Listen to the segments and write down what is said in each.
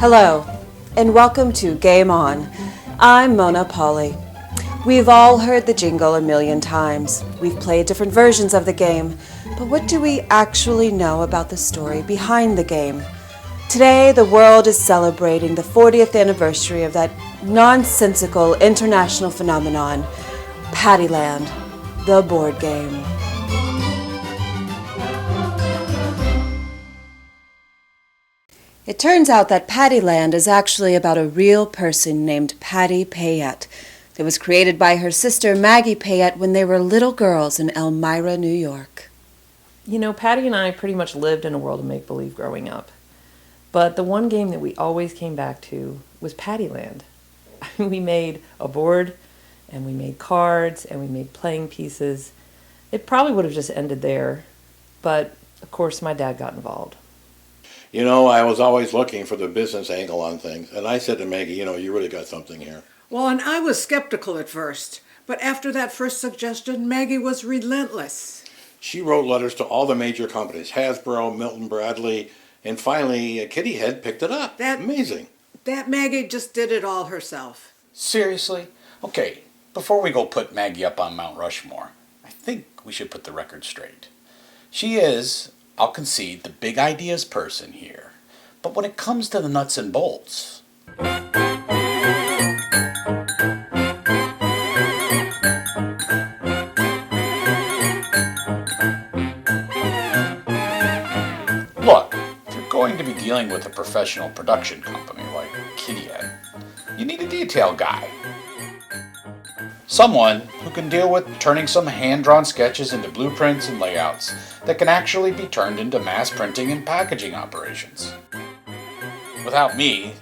Hello, and welcome to Game On. I'm Mona Pauley. We've all heard the jingle a million times. We've played different versions of the game, but what do we actually know about the story behind the game? Today, the world is celebrating the 40th anniversary of that nonsensical international phenomenon, Paddyland, the board game. It turns out that Paddyland is actually about a real person named Patty Payette. It was created by her sister Maggie Payette when they were little girls in Elmira, New York. You know, Patty and I pretty much lived in a world of make-believe growing up. But the one game that we always came back to was Paddyland. We made a board, and we made cards, and we made playing pieces. It probably would have just ended there, but of course my dad got involved. You know, I was always looking for the business angle on things, and I said to Maggie, you really got something here. Well, and I was skeptical at first, but after that first suggestion, Maggie was relentless. She wrote letters to all the major companies, Hasbro, Milton Bradley, and finally Kitty Head picked it up. Amazing. That Maggie just did it all herself. Seriously? Okay, before we go put Maggie up on Mount Rushmore, I think we should put the record straight. She is, I'll concede, the big ideas person here. But when it comes to the nuts and bolts... Look, if you're going to be dealing with a professional production company like Kitty Head, you need a detail guy. Someone who can deal with turning some hand-drawn sketches into blueprints and layouts that can actually be turned into mass printing and packaging operations. Without me,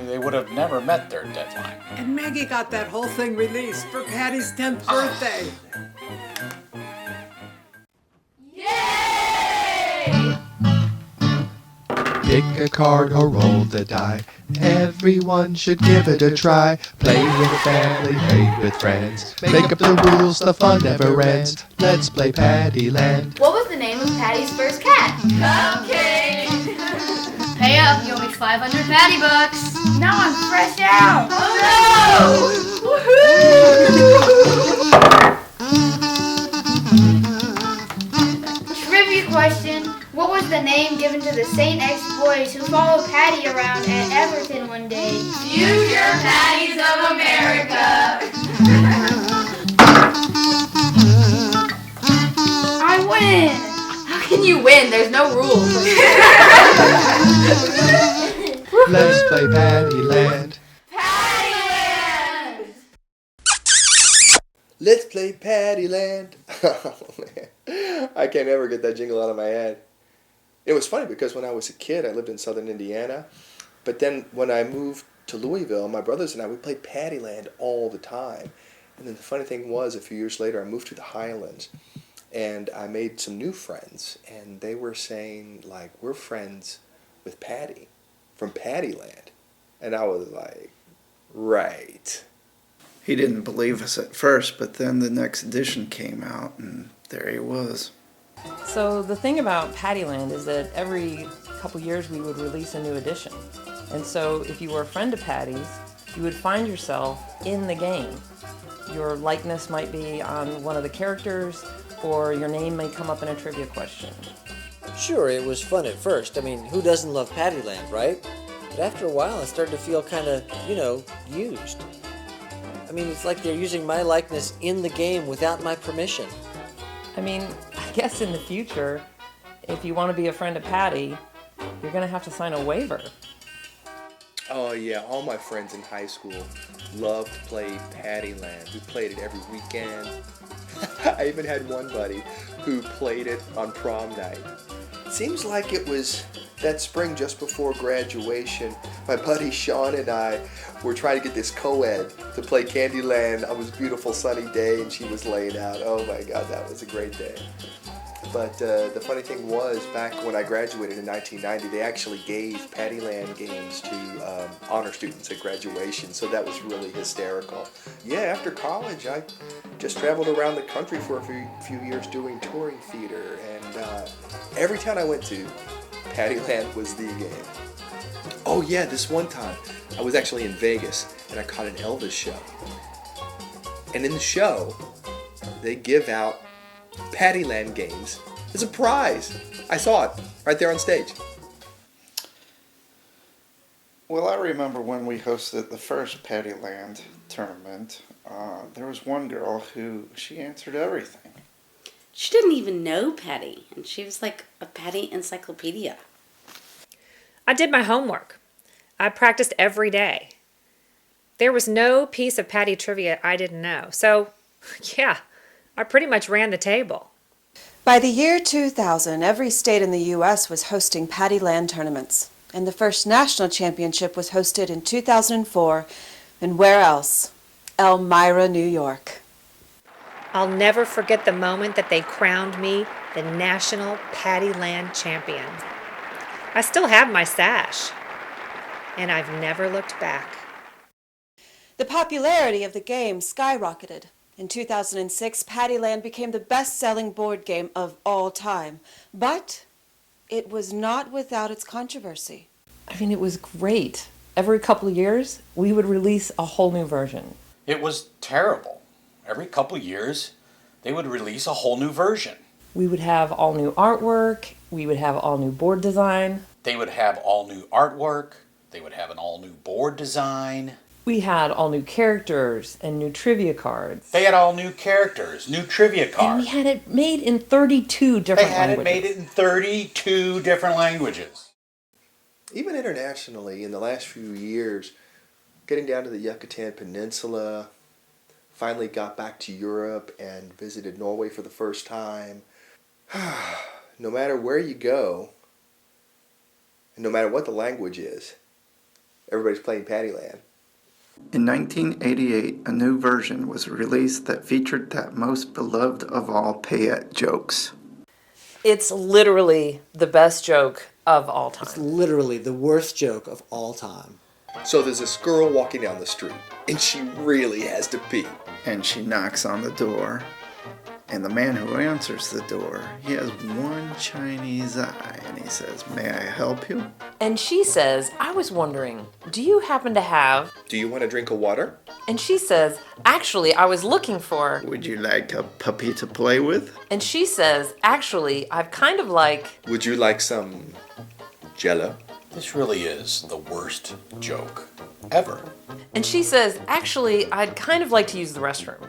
they would have never met their deadline. And Maggie got that whole thing released for Patty's 10th birthday. Pick a card or roll the die. Everyone should give it a try. Play with family, play with friends. Make up the rules, the fun never ends. Let's play Paddyland. What was the name of Patty's first cat? Cupcake! Pay up, you owe me 500 Patty bucks. Now I'm fresh out. Oh no! Woohoo! Trivia question. What was the name given to the St. X boys who followed Patty around at Everton one day? Future Patties of America! I win! How can you win? There's no rules. Let's play Paddyland. Paddyland! Let's play Paddyland. Oh man, I can't ever get that jingle out of my head. It was funny because when I was a kid, I lived in southern Indiana. But then when I moved to Louisville, my brothers and I, we played Paddyland all the time. And then the funny thing was, a few years later, I moved to the Highlands. And I made some new friends. And they were saying, like, we're friends with Patty from Paddyland. And I was like, right. He didn't believe us at first, but then the next edition came out, and there he was. So the thing about Paddyland is that every couple years we would release a new edition. And so if you were a friend of Patty's, you would find yourself in the game. Your likeness might be on one of the characters, or your name may come up in a trivia question. Sure, it was fun at first. I mean, who doesn't love Paddyland, right? But after a while, I started to feel kind of, used. I mean, it's like they're using my likeness in the game without my permission. I mean, I guess in the future, if you want to be a friend of Patty, you're going to have to sign a waiver. Oh yeah, all my friends in high school loved to play Paddyland. We played it every weekend. I even had one buddy who played it on prom night. Seems like it was that spring just before graduation. My buddy Sean and I were trying to get this co-ed to play Candyland on this beautiful sunny day, and she was laying out. Oh my God, that was a great day. But the funny thing was, back when I graduated in 1990, they actually gave Paddyland games to honor students at graduation, so that was really hysterical. Yeah, after college, I just traveled around the country for a few years doing touring theater, and every town I went to, Paddyland was the game. Oh yeah, this one time I was actually in Vegas and I caught an Elvis show. And in the show, they give out Pattyland games as a prize. I saw it right there on stage. Well, I remember when we hosted the first Pattyland tournament, there was one girl who, she answered everything. She didn't even know Patty, and she was like a Patty encyclopedia. I did my homework. I practiced every day. There was no piece of Patty trivia I didn't know. So, yeah, I pretty much ran the table. By the year 2000, every state in the U.S. was hosting Pattyland tournaments, and the first national championship was hosted in 2004, and where else? Elmira, New York. I'll never forget the moment that they crowned me the national Pattyland champion. I still have my sash, and I've never looked back. The popularity of the game skyrocketed. In 2006, Pattyland became the best-selling board game of all time. But it was not without its controversy. I mean, it was great. Every couple of years, we would release a whole new version. It was terrible. Every couple years, they would release a whole new version. We would have all new artwork. We would have all new board design. They would have all new artwork. They would have an all new board design. We had all new characters and new trivia cards. They had all new characters, new trivia cards. And we had it made in 32 different languages. They had it made in 32 different languages. Even internationally, in the last few years, getting down to the Yucatan Peninsula, finally got back to Europe and visited Norway for the first time. No matter where you go, and no matter what the language is, everybody's playing Pattyland. In 1988, a new version was released that featured that most beloved of all payette jokes. It's literally the best joke of all time. It's literally the worst joke of all time. So there's this girl walking down the street, and she really has to pee. And she knocks on the door, and the man who answers the door, he has one Chinese eye, and he says, "May I help you?" And she says, "I was wondering, do you happen to have..." Do you want a drink of water? And she says, "Actually, I was looking for..." "Would you like a puppy to play with?" And she says, "Actually, I've kind of like..." Would you like some Jello? This really is the worst joke ever. And she says, "Actually, I'd kind of like to use the restroom."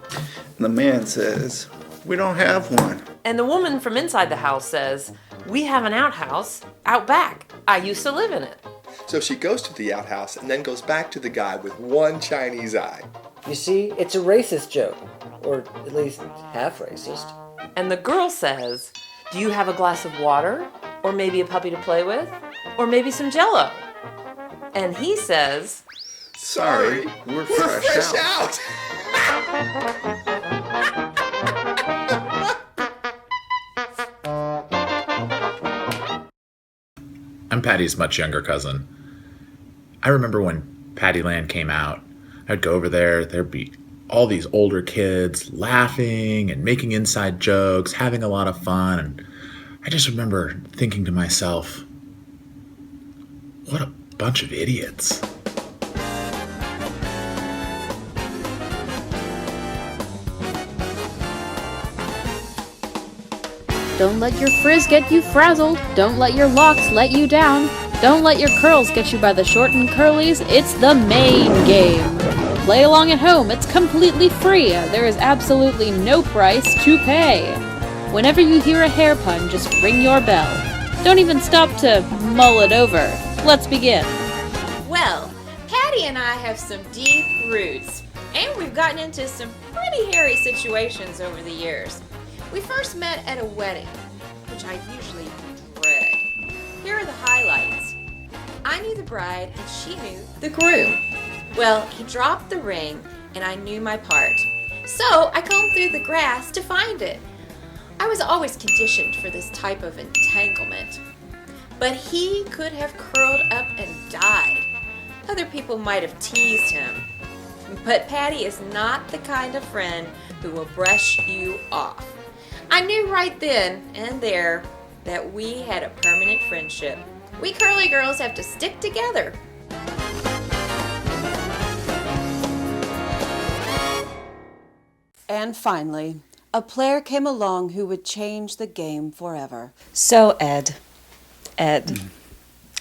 And the man says, "We don't have one." And the woman from inside the house says, "We have an outhouse out back. I used to live in it." So she goes to the outhouse and then goes back to the guy with one Chinese eye. You see, it's a racist joke, or at least half racist. And the girl says, "Do you have a glass of water? Or maybe a puppy to play with? Or maybe some Jello?" And he says, "Sorry, we're fresh out." I'm Patty's much younger cousin. I remember when Pattyland came out, I'd go over there, there'd be all these older kids laughing and making inside jokes, having a lot of fun, and I just remember thinking to myself, what a bunch of idiots. Don't let your frizz get you frazzled. Don't let your locks let you down. Don't let your curls get you by the short and curlies. It's the main game. Play along at home. It's completely free. There is absolutely no price to pay. Whenever you hear a hair pun, just ring your bell. Don't even stop to mull it over. Let's begin. Well, Patty and I have some deep roots, and we've gotten into some pretty hairy situations over the years. We first met at a wedding, which I usually dread. Here are the highlights. I knew the bride and she knew the groom. Well, he dropped the ring and I knew my part. So I combed through the grass to find it. I was always conditioned for this type of entanglement. But he could have curled up and died. Other people might have teased him. But Patty is not the kind of friend who will brush you off. I knew right then and there that we had a permanent friendship. We curly girls have to stick together. And finally, a player came along who would change the game forever. So, Ed,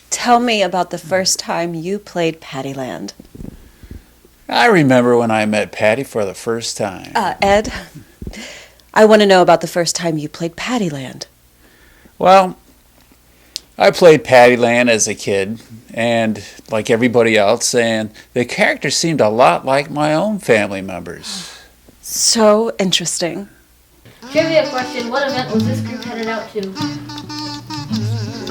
tell me about the first time you played Pattyland. I remember when I met Patty for the first time. Ed, I want to know about the first time you played Pattyland. Well, I played Pattyland as a kid, and like everybody else, and the characters seemed a lot like my own family members. So interesting. Trivia question, what event was this group headed out to?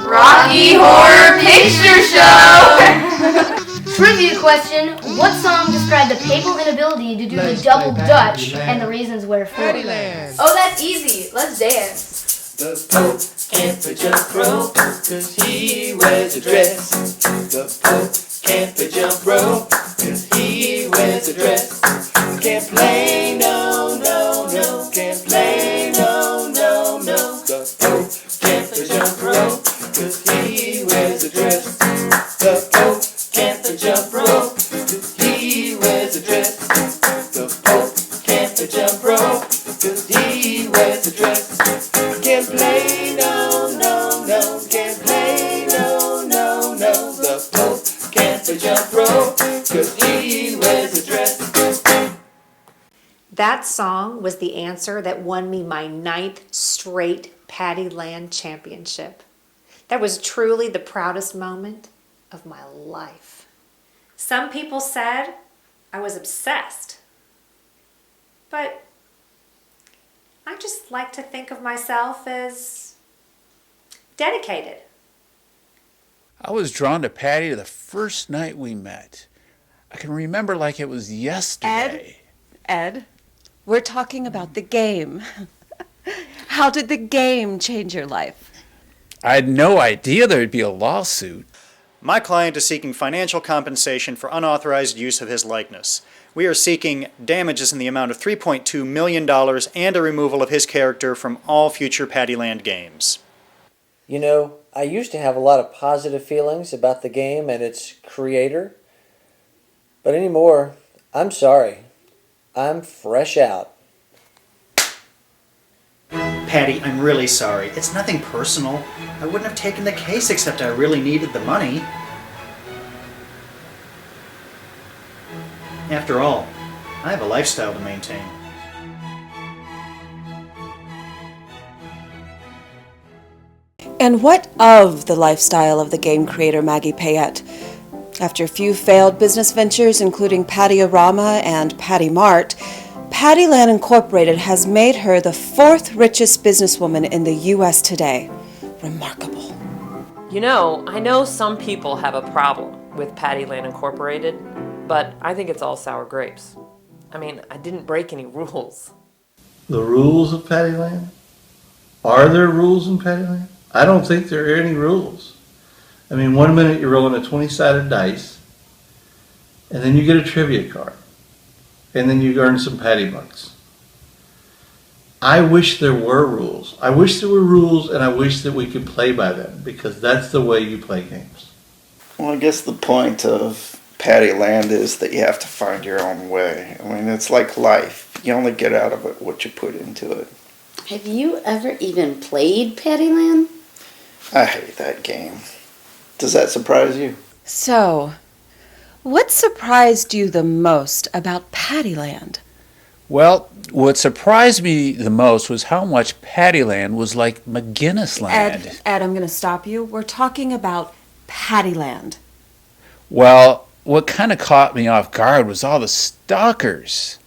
Rocky Horror Picture Show! Trivia question, what song described the papal inability to do the double Dutch and the reasons wherefore? Oh, that's easy. Let's dance. The Pope can't be jump rope, cause he wears a dress. The Pope can't be jump rope, cause he wears a dress. Can't play, no, no, no. Can't play, no, no, no. The Pope can't be jump rope, cause he wears a dress. The Pope can't be jump rope, cause he wears a dress. The Pope can't be jump rope, cause he wears a dress. Can't play, no, no, no. Can't play, no, no, no. The Pope can't be jump rope, cause he wears a dress. That song was the answer that won me my 9th straight Pattyland championship. That was truly the proudest moment of my life. Some people said I was obsessed, but I just like to think of myself as dedicated. I was drawn to Patty the first night we met. I can remember like it was yesterday. Ed, we're talking about the game. How did the game change your life? I had no idea there'd be a lawsuit. My client is seeking financial compensation for unauthorized use of his likeness. We are seeking damages in the amount of $3.2 million and a removal of his character from all future Pattyland games. You know, I used to have a lot of positive feelings about the game and its creator, but anymore, I'm sorry. I'm fresh out. Patty, I'm really sorry. It's nothing personal. I wouldn't have taken the case except I really needed the money. After all, I have a lifestyle to maintain. And what of the lifestyle of the game creator Maggie Payette? After a few failed business ventures, including Patty-O-Rama and Patty Mart, Pattyland Incorporated has made her the 4th richest businesswoman in the U.S. today. Remarkable. You know, I know some people have a problem with Pattyland Incorporated, but I think it's all sour grapes. I mean, I didn't break any rules. The rules of Pattyland? Are there rules in Pattyland? I don't think there are any rules. I mean, one minute you're rolling a 20-sided dice, and then you get a trivia card, and then you earn some patty bucks. I wish there were rules. I wish there were rules, and I wish that we could play by them, because that's the way you play games. Well, I guess the point of Pattyland is that you have to find your own way. I mean, it's like life. You only get out of it what you put into it. Have you ever even played Pattyland? I hate that game. Does that surprise you? So, what surprised you the most about Pattyland? Well, what surprised me the most was how much Pattyland was like McGinnis Land. Ed, I'm going to stop you. We're talking about Pattyland. Well, what kind of caught me off guard was all the stalkers.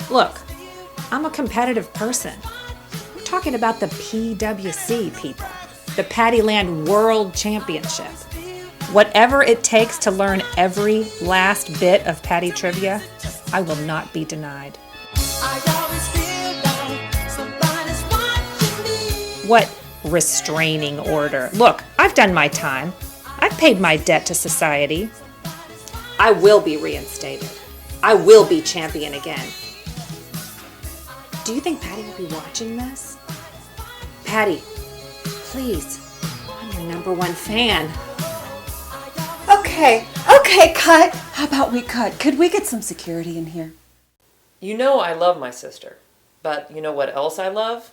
Look, I'm a competitive person. We're talking about the PWC people, the Pattyland World Championship. Whatever it takes to learn every last bit of Patty trivia, I will not be denied. What restraining order? Look, I've done my time. I've paid my debt to society. I will be reinstated. I will be champion again. Do you think Patty will be watching this? Patty, please, I'm your #1 fan. Okay, cut. How about we cut? Could we get some security in here? You know I love my sister, but you know what else I love?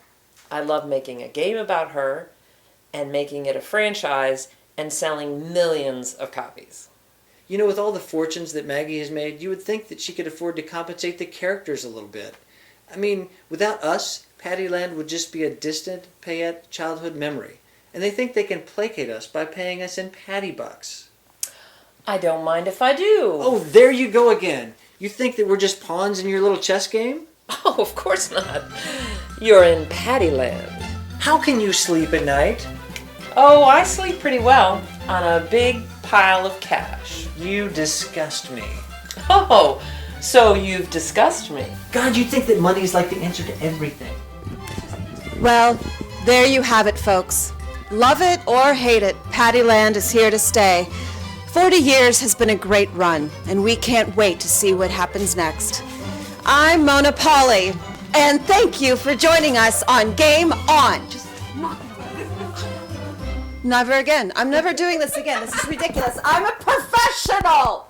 I love making a game about her and making it a franchise and selling millions of copies. You know, with all the fortunes that Maggie has made, you would think that she could afford to compensate the characters a little bit. I mean, without us, Pattyland would just be a distant, payette childhood memory. And they think they can placate us by paying us in patty bucks. I don't mind if I do. Oh, there you go again. You think that we're just pawns in your little chess game? Oh, of course not. You're in Pattyland. How can you sleep at night? Oh, I sleep pretty well on a big pile of cash. You disgust me. Oh, so you've discussed me. God, you think that money is like the answer to everything. Well, there you have it, folks. Love it or hate it, Pattyland is here to stay. 40 years has been a great run, and we can't wait to see what happens next. I'm Mona Pauley, and thank you for joining us on Game On. Never again. I'm never doing this again. This is ridiculous. I'm a professional.